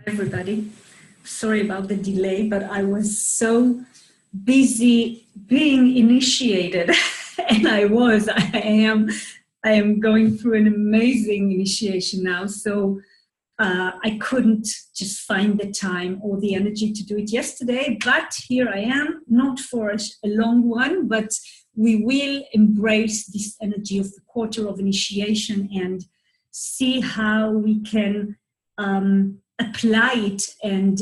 everybody. Sorry about the delay, but I was so busy being initiated, and I am going through an amazing initiation now. So I couldn't just find the time or the energy to do it yesterday, but here I am, not for a long one, but we will embrace this energy of the quarter of initiation and see how we can apply it and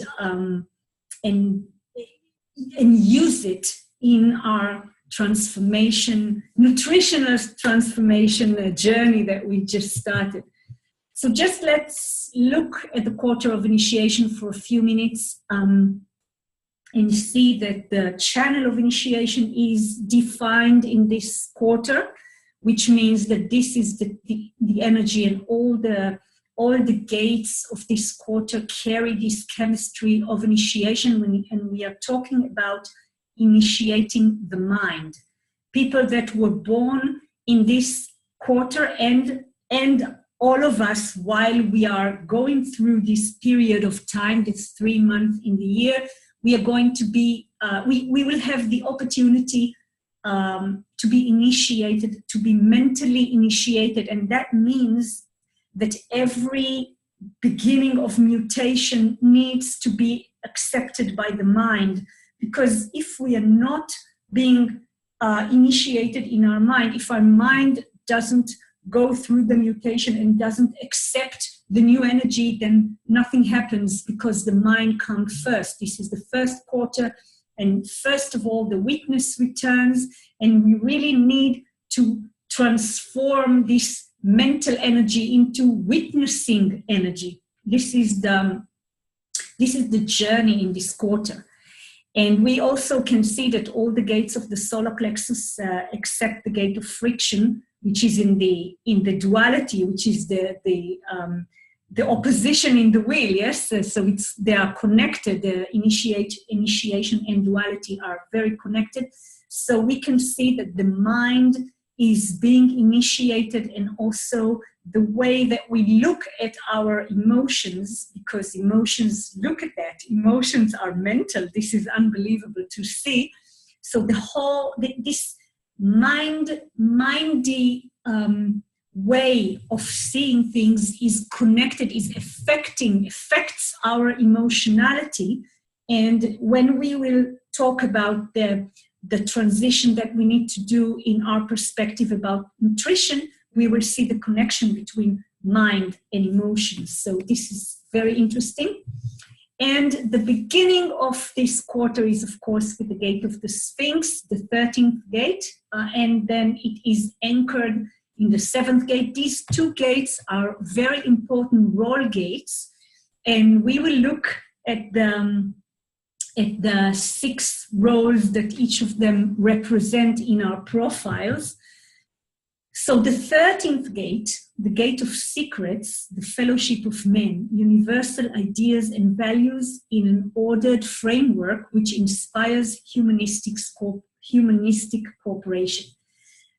use it in our transformation, nutritional transformation journey that we just started. So just let's look at the quarter of initiation for a few minutes and see that the channel of initiation is defined in this quarter, which means that this is the energy, and all the gates of this quarter carry this chemistry of initiation, and we are talking about initiating the mind. People that were born in this quarter and all of us, while we are going through this period of time, this 3 months in the year, we are going to be, we will have the opportunity to be initiated, to be mentally initiated. And that means that every beginning of mutation needs to be accepted by the mind. Because if we are not being initiated in our mind, if our mind doesn't go through the mutation and doesn't accept the new energy, then nothing happens, because the mind comes first. This is the first quarter, and first of all, the witness returns, and we really need to transform this mental energy into witnessing energy. This is the journey in this quarter. And we also can see that all the gates of the solar plexus, except the gate of friction, which is in the duality, which is the opposition in the wheel, yes? So they are connected. The initiation and duality are very connected. So we can see that the mind is being initiated, and also the way that we look at our emotions, because emotions, look at that, emotions are mental. This is unbelievable to see. So this mindy way of seeing things is connected, affects our emotionality. And when we will talk about the transition that we need to do in our perspective about nutrition, we will see the connection between mind and emotions. So this is very interesting. And the beginning of this quarter is, of course, with the gate of the Sphinx, the 13th gate, and then it is anchored in the 7th gate. These two gates are very important role gates, and we will look at the 6 roles that each of them represent in our profiles. So the 13th gate, the gate of secrets, the fellowship of men, universal ideas and values in an ordered framework which inspires humanistic cooperation.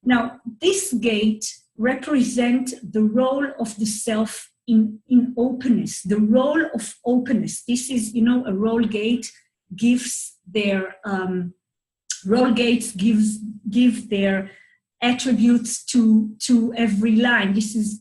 Now, this gate represents the role of the self in openness, the role of openness. This is, a role gate gives their, role gates give their attributes to every line. This is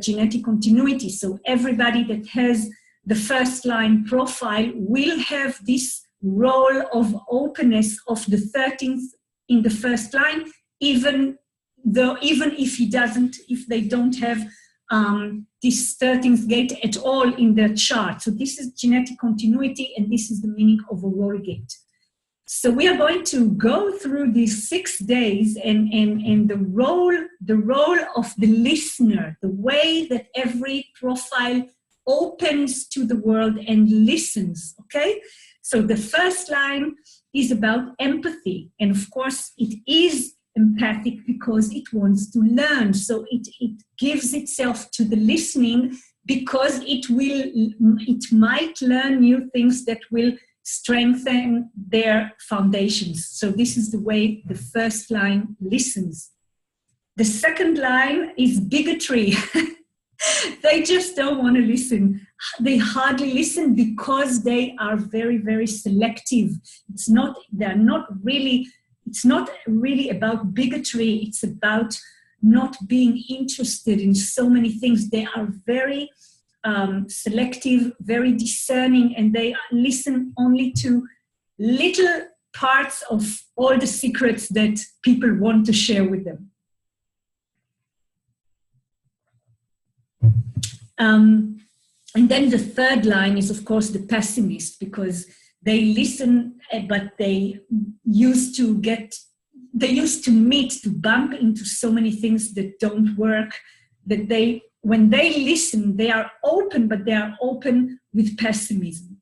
genetic continuity. So everybody that has the first line profile will have this role of openness of the 13th in the first line, even if they don't have this 13th gate at all in their chart. So this is genetic continuity, and this is the meaning of a role gate. So we are going to go through these 6 days and the role of the listener, the way that every profile opens to the world and listens, okay? So the first line is about empathy. And of course, it is empathic because it wants to learn. So it gives itself to the listening because it might learn new things that will strengthen their foundations. So this is the way the first line listens. The second line is bigotry. They just don't want to listen. They hardly listen because they are very, very selective. It's not really about bigotry. It's about not being interested in so many things. They are very selective, very discerning, and they listen only to little parts of all the secrets that people want to share with them. And then the third line is, of course, the pessimist, because they listen, but they used to bump into so many things that don't work, that when they listen, they are open, but they are open with pessimism.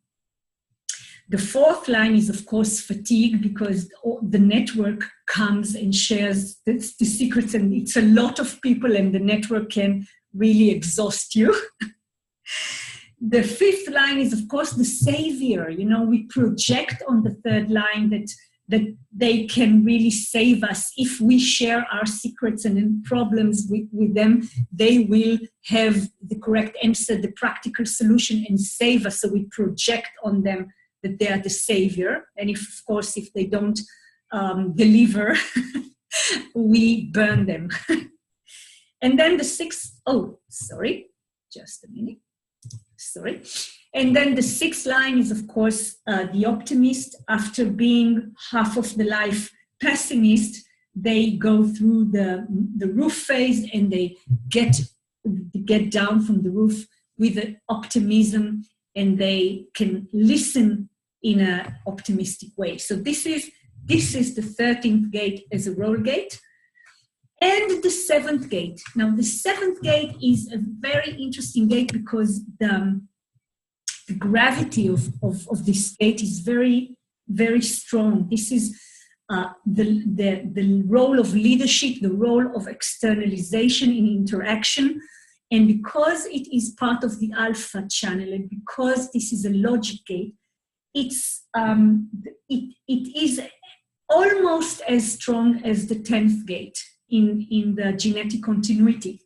The fourth line is, of course, fatigue, because the network comes and shares the secrets, and it's a lot of people, and the network can really exhaust you. The fifth line is, of course, the savior. You know, we project on the third line that they can really save us. If we share our secrets and problems with them, they will have the correct answer, the practical solution, and save us. So we project on them that they are the savior. And of course, if they don't deliver, we burn them. And then the sixth, just a minute. And then the sixth line is, of course, the optimist. After being half of the life pessimist, they go through the roof phase, and they get down from the roof with an optimism, and they can listen in an optimistic way. So this is the 13th gate as a roll gate. And the 7th gate. Now, the 7th gate is a very interesting gate because the gravity of this gate is very, very strong. This is the role of leadership, the role of externalization in interaction. And because it is part of the alpha channel, and because this is a logic gate, it is almost as strong as the 10th gate in the genetic continuity.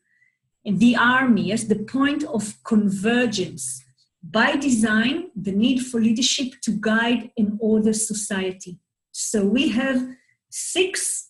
And the army as the point of convergence. By design, the need for leadership to guide and order society. So we have 6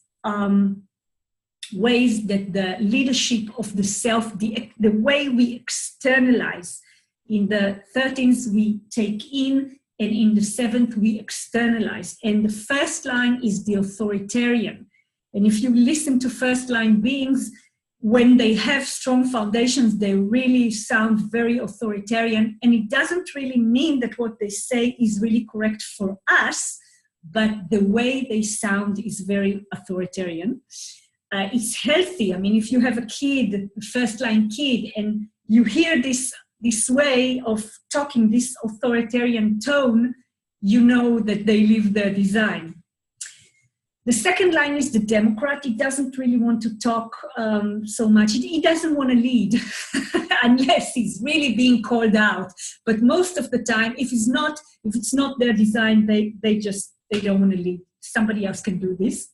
ways that the leadership of the self, the way we externalize. In the 13th, we take in, and in the 7th, we externalize. And the first line is the authoritarian. And if you listen to first line beings, when they have strong foundations, they really sound very authoritarian. And it doesn't really mean that what they say is really correct for us, but the way they sound is very authoritarian. It's healthy. I mean, if you have a kid, a first line kid, and you hear this way of talking, this authoritarian tone, you know that they live their design. The second line is the Democrat. He doesn't really want to talk so much. He doesn't want to lead unless he's really being called out. But most of the time, if it's not their design, they don't want to lead. Somebody else can do this.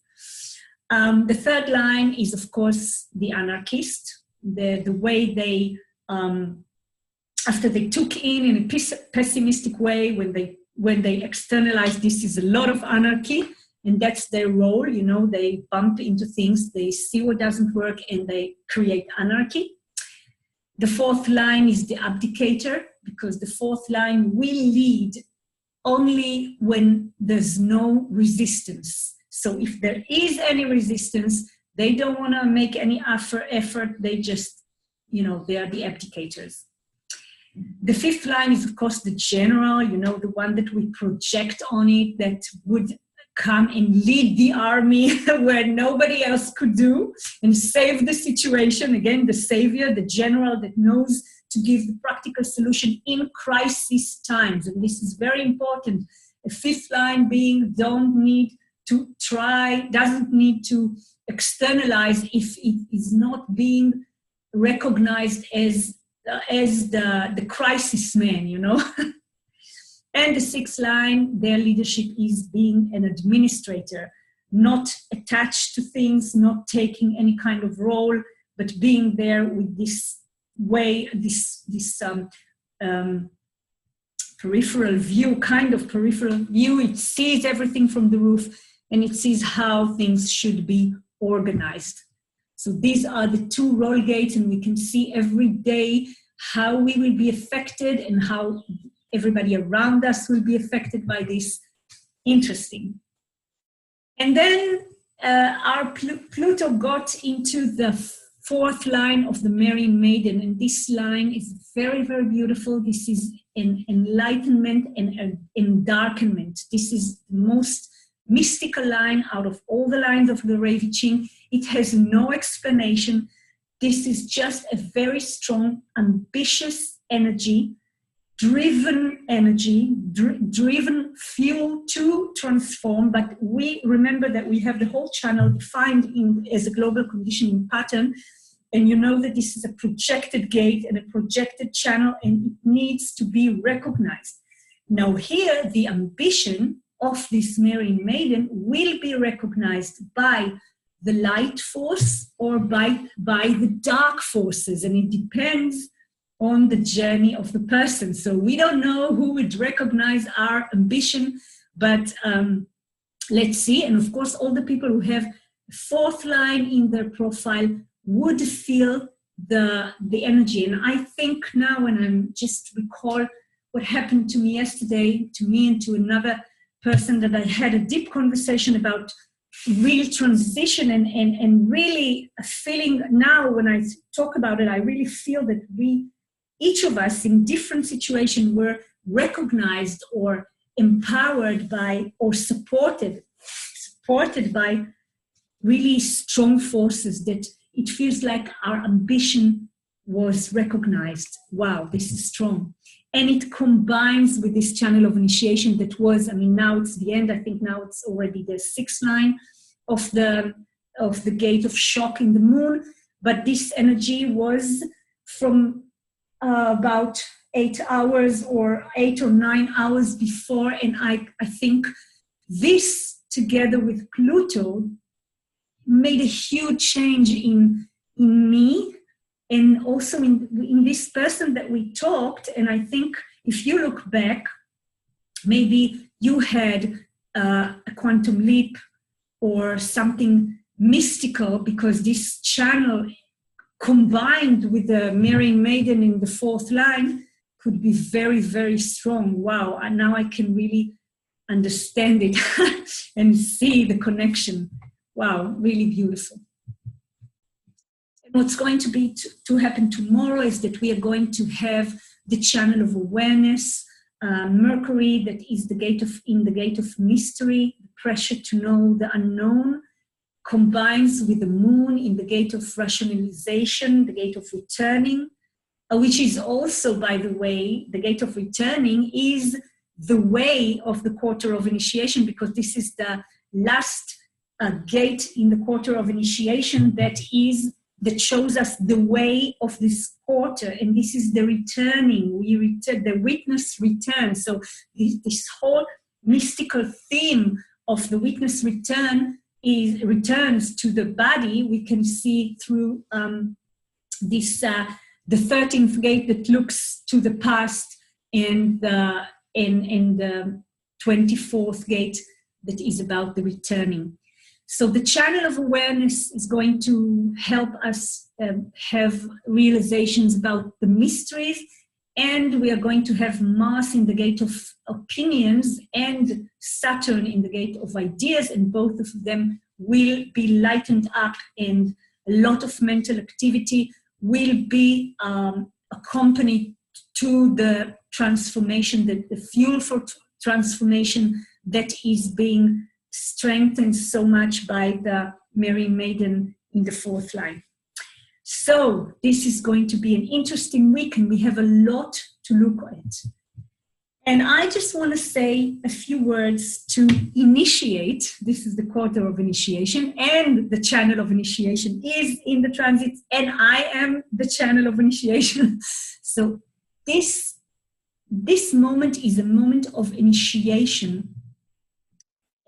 The third line is, of course, the anarchist. The way they, after they took in a pessimistic way, when they externalize, this is a lot of anarchy. And that's their role, you know, they bump into things, they see what doesn't work, and they create anarchy. The fourth line is the abdicator, because the fourth line will lead only when there's no resistance. So if there is any resistance, they don't want to make any effort, they just, you know, they are the abdicators. The fifth line is, of course, the general, you know, the one that we project on it, that would come and lead the army where nobody else could do and save the situation. Again, the savior, the general that knows to give the practical solution in crisis times. And this is very important. A fifth line being doesn't need to externalize if it is not being recognized as the crisis man, you know. And the sixth line, their leadership is being an administrator, not attached to things, not taking any kind of role, but being there with this way, this peripheral view, kind of peripheral view. It sees everything from the roof, and it sees how things should be organized. So these are the two roll gates, and we can see every day how we will be affected and how everybody around us will be affected by this. Interesting. And then our Pluto got into the fourth line of the Marian Maiden, and this line is very, very beautiful. This is an enlightenment and endarkenment. This is the most mystical line out of all the lines of the Rei Ching. It has no explanation. This is just a very strong, ambitious energy, driven energy, driven fuel to transform. But we remember that we have the whole channel defined as a global conditioning pattern. And you know that this is a projected gate and a projected channel, and it needs to be recognized. Now here, the ambition of this Marian Maiden will be recognized by the light force or by the dark forces, and it depends on the journey of the person. So we don't know who would recognize our ambition, but let's see. And of course, all the people who have fourth line in their profile would feel the energy. And I think now, when I'm just recall what happened to me yesterday, to me and to another person, that I had a deep conversation about real transition, and really feeling now when I talk about it, I really feel that each of us in different situations were recognized or empowered by or supported by really strong forces, that it feels like our ambition was recognized. Wow, this is strong. And it combines with this channel of initiation that was, now it's the end. I think now it's already the sixth line of the gate of shock in the moon. But this energy was from about 8 hours or 8 or 9 hours before. And I think this, together with Pluto, made a huge change in me, and also in this person that we talked. And I think if you look back, maybe you had a quantum leap or something mystical, because this channel combined with the Marian Maiden in the fourth line could be very, very strong. Wow, and now I can really understand it and see the connection. Wow, really beautiful. What's going to be to happen tomorrow is that we are going to have the channel of awareness, Mercury, that is in the gate of mystery, the pressure to know the unknown, combines with the moon in the gate of rationalization, the gate of returning, which is also, by the way, the gate of returning is the way of the quarter of initiation, because this is the last gate in the quarter of initiation that shows us the way of this quarter, and this is the returning. The witness returns. So this whole mystical theme of the witness returns to the body. We can see through this the 13th gate that looks to the past, and the 24th gate that is about the returning. So the channel of awareness is going to help us have realizations about the mysteries, and we are going to have Mars in the gate of opinions and Saturn in the gate of ideas, and both of them will be lightened up, and a lot of mental activity will be accompanied to the transformation, the fuel for transformation that is being strengthened so much by the Marian Maiden in the fourth line. So this is going to be an interesting week, and we have a lot to look at. And I just want to say a few words to initiate. This is the quarter of initiation, and the channel of initiation is in the transit, and I am the channel of initiation. So this moment is a moment of initiation.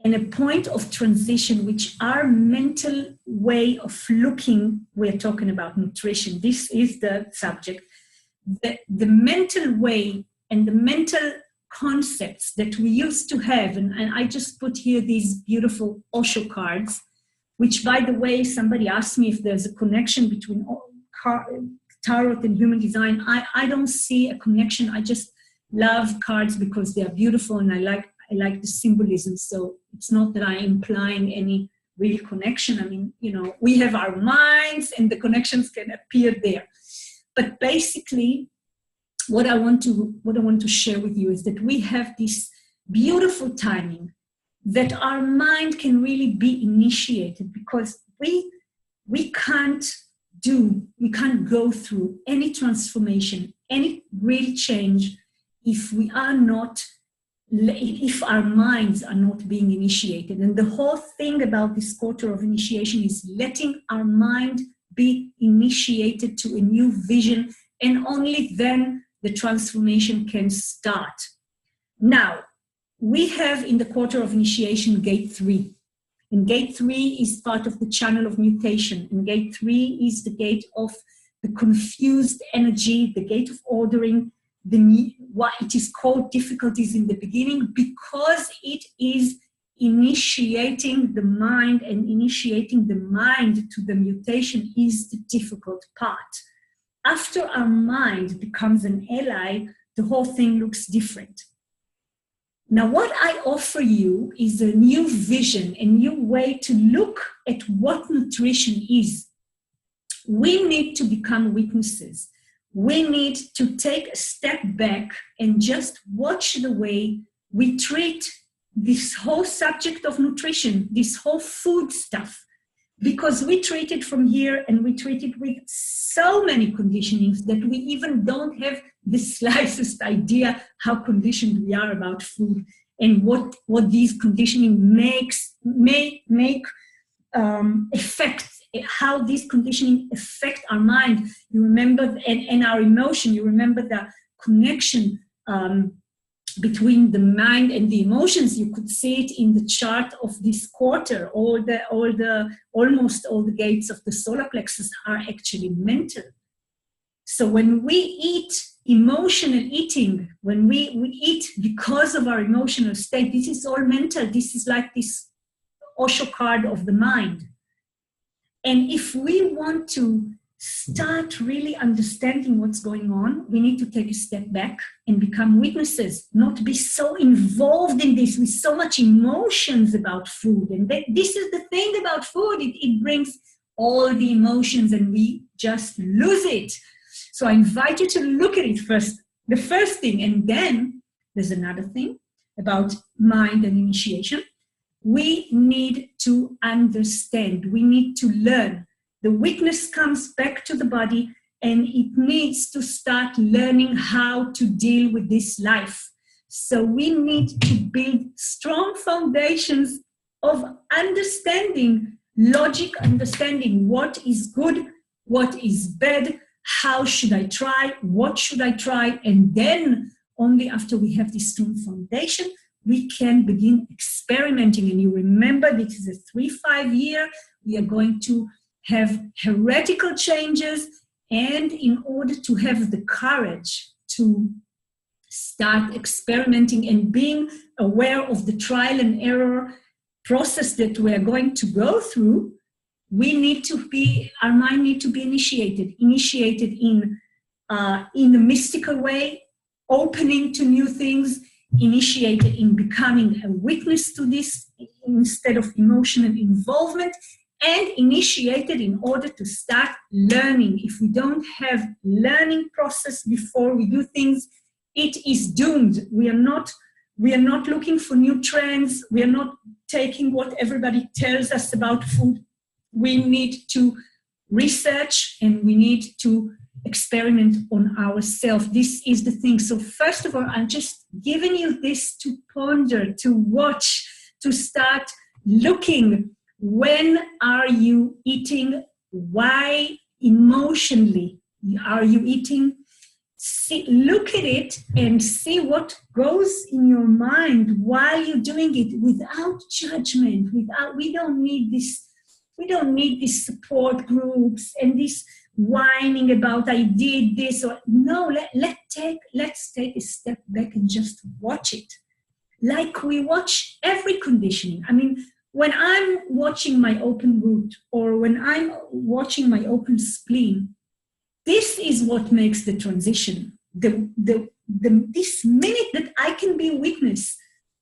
and a point of transition, which our mental way of looking, we're talking about nutrition, this is the subject, the mental way and the mental concepts that we used to have, and I just put here these beautiful Osho cards, which, by the way, somebody asked me if there's a connection between tarot and human design. I don't see a connection. I just love cards because they are beautiful, and I like the symbolism. So it's not that I'm implying any real connection. I mean, we have our minds and the connections can appear there. But basically, what I want to share with you is that we have this beautiful timing that our mind can really be initiated, because we can't go through any transformation, any real change if our minds are not being initiated. And the whole thing about this quarter of initiation is letting our mind be initiated to a new vision, and only then the transformation can start. Now, we have in the quarter of initiation gate 3. And gate 3 is part of the channel of mutation. And gate 3 is the gate of the confused energy, the gate of ordering, why it is called difficulties in the beginning, because it is initiating the mind, and initiating the mind to the mutation is the difficult part. After our mind becomes an ally, the whole thing looks different. Now, what I offer you is a new vision, a new way to look at what nutrition is. We need to become witnesses. We need to take a step back and just watch the way we treat this whole subject of nutrition, this whole food stuff. Because we treat it from here, and we treat it with so many conditionings that we even don't have the slightest idea how conditioned we are about food, and what these conditioning may affect, how these conditioning affect our mind. You remember, and our emotion, you remember the connection between the mind and the emotions. You could see it in the chart of this quarter. Almost all the gates of the solar plexus are actually mental. So when we eat emotional eating, when we eat because of our emotional state, this is all mental. This is like this Osho card of the mind. And if we want to start really understanding what's going on, we need to take a step back and become witnesses, not be so involved in this with so much emotions about food. And this is the thing about food, it brings all the emotions and we just lose it. So I invite you to look at it first, the first thing, and then there's another thing about mind and initiation. We need to understand, we need to learn. The witness comes back to the body, and it needs to start learning how to deal with this life. So we need to build strong foundations of understanding, logic, understanding what is good, what is bad, how should I try, what should I try, and then only after we have this strong foundation, we can begin experimenting. And you remember, this is a 3-5 year. We are going to have heretical changes, and in order to have the courage to start experimenting and being aware of the trial and error process that we are going to go through, our mind need to be initiated in a mystical way, opening to new things, initiated in becoming a witness to this instead of emotional involvement, and initiated in order to start learning. If we don't have learning process before we do things, it is doomed. We are not looking for new trends. We are not taking what everybody tells us about food. We need to research and we need to experiment on ourselves. This is the thing. So first of all, I'm just giving you this to ponder, to watch, to start looking. When are you eating? Why emotionally are you eating? look at it and see what goes in your mind while you're doing it without judgment. We don't need these support groups and this whining about I did this or no. Let's take a step back and just watch it, like we watch every conditioning. I mean, when I'm watching my open root or when I'm watching my open spleen, this is what makes the transition. This minute that I can be a witness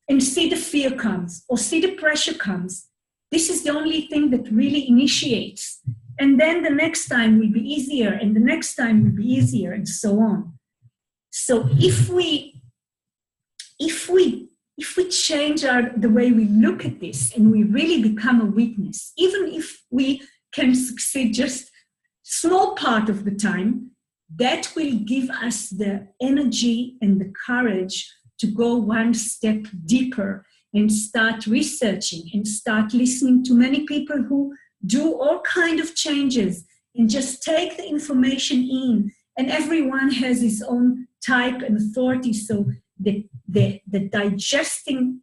and see the fear comes or see the pressure comes, this is the only thing that really initiates. And then the next time will be easier, and the next time will be easier, and so on. So if we change the way we look at this and we really become a witness, even if we can succeed just small part of the time, that will give us the energy and the courage to go one step deeper and start researching and start listening to many people who do all kind of changes and just take the information in. And everyone has his own type and authority. So the digesting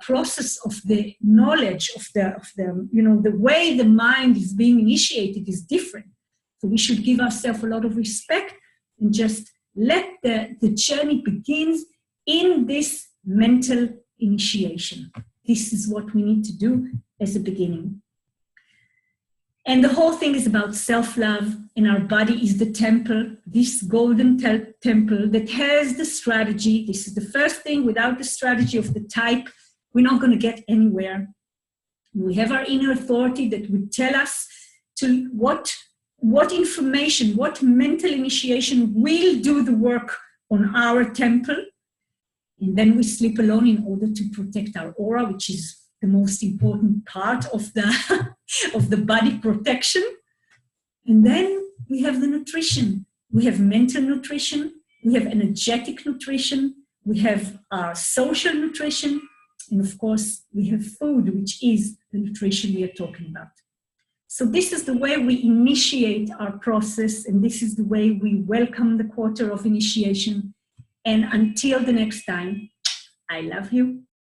process of the knowledge of the way the mind is being initiated is different. So we should give ourselves a lot of respect and just let the journey begins in this mental initiation. This is what we need to do as a beginning. And the whole thing is about self-love, and our body is the temple, this golden temple that has the strategy. This is the first thing. Without the strategy of the type, we're not going to get anywhere. We have our inner authority that would tell us to what information, what mental initiation will do the work on our temple. And then we sleep alone in order to protect our aura, which is the most important part of the body protection. And then we have the nutrition. We have mental nutrition. We have energetic nutrition. We have our social nutrition. And of course, we have food, which is the nutrition we are talking about. So this is the way we initiate our process, and this is the way we welcome the quarter of initiation. And until the next time, I love you.